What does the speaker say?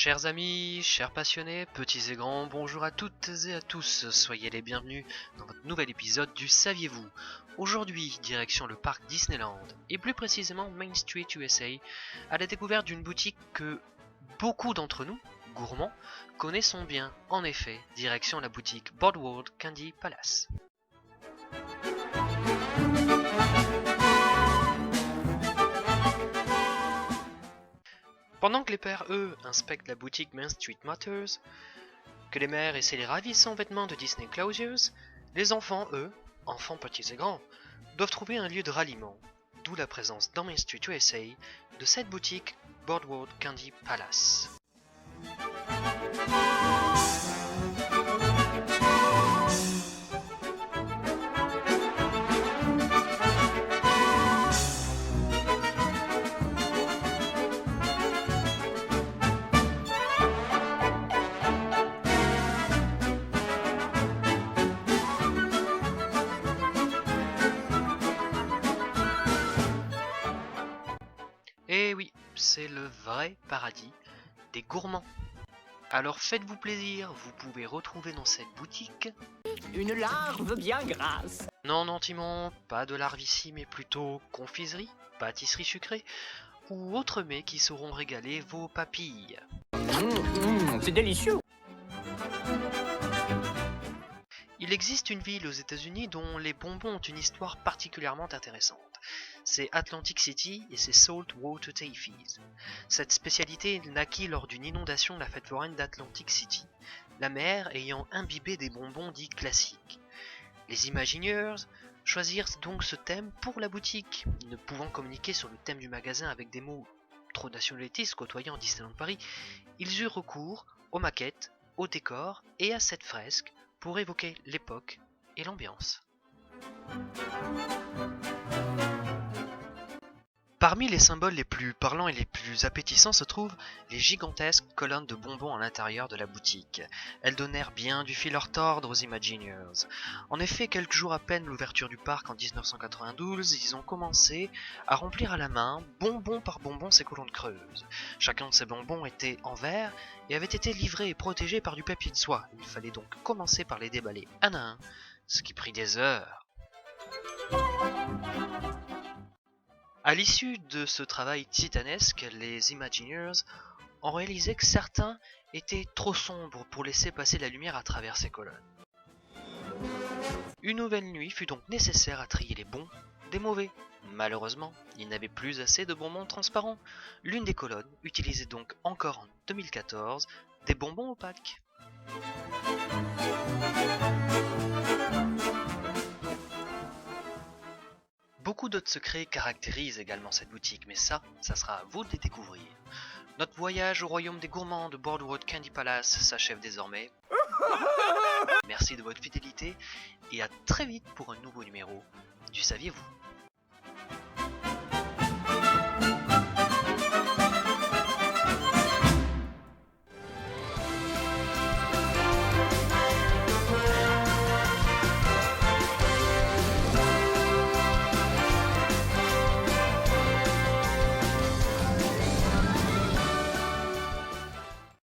Chers amis, chers passionnés, petits et grands, bonjour à toutes et à tous, soyez les bienvenus dans votre nouvel épisode du Saviez-vous. Aujourd'hui, direction le parc Disneyland, et plus précisément Main Street USA, à la découverte d'une boutique que beaucoup d'entre nous, gourmands, connaissons bien. En effet, direction la boutique Boardwalk Candy Palace. Pendant que les pères, eux, inspectent la boutique Main Street Motors, que les mères essaient les ravissants vêtements de Disney Closures, les enfants, eux, enfants petits et grands, doivent trouver un lieu de ralliement, d'où la présence dans Main Street USA de cette boutique Boardwalk Candy Palace. Et oui, c'est le vrai paradis des gourmands. Alors faites-vous plaisir, vous pouvez retrouver dans cette boutique... Une larve bien grasse. Non, Timon, pas de larves ici, mais plutôt confiserie, pâtisserie sucrée, ou autres mets qui sauront régaler vos papilles. C'est délicieux. Il existe une ville aux États-Unis dont les bonbons ont une histoire particulièrement intéressante. C'est Atlantic City et ses Saltwater Taffies. Cette spécialité naquit lors d'une inondation de la fête foraine d'Atlantic City, la mer ayant imbibé des bonbons dits classiques. Les Imagineers choisirent donc ce thème pour la boutique. Ne pouvant communiquer sur le thème du magasin avec des mots trop nationalistes côtoyant Disneyland Paris, ils eurent recours aux maquettes, aux décors et à cette fresque pour évoquer l'époque et l'ambiance. Parmi les symboles les plus parlants et les plus appétissants se trouvent les gigantesques colonnes de bonbons à l'intérieur de la boutique. Elles donnèrent bien du fil à retordre aux Imagineers. En effet, quelques jours à peine l'ouverture du parc en 1992, ils ont commencé à remplir à la main, bonbon par bonbon, ces colonnes creuses. Chacun de ces bonbons était en verre et avait été livré et protégé par du papier de soie. Il fallait donc commencer par les déballer un à un, ce qui prit des heures. À l'issue de ce travail titanesque, les Imagineers ont réalisé que certains étaient trop sombres pour laisser passer la lumière à travers ces colonnes. Une nouvelle nuit fut donc nécessaire à trier les bons des mauvais. Malheureusement, il n'avait plus assez de bonbons transparents. L'une des colonnes utilisait donc encore en 2014 des bonbons opaques. Beaucoup d'autres secrets caractérisent également cette boutique, mais ça sera à vous de les découvrir. Notre voyage au royaume des gourmands de Boardwalk Candy Palace s'achève désormais. Merci de votre fidélité et à très vite pour un nouveau numéro du Saviez-vous ?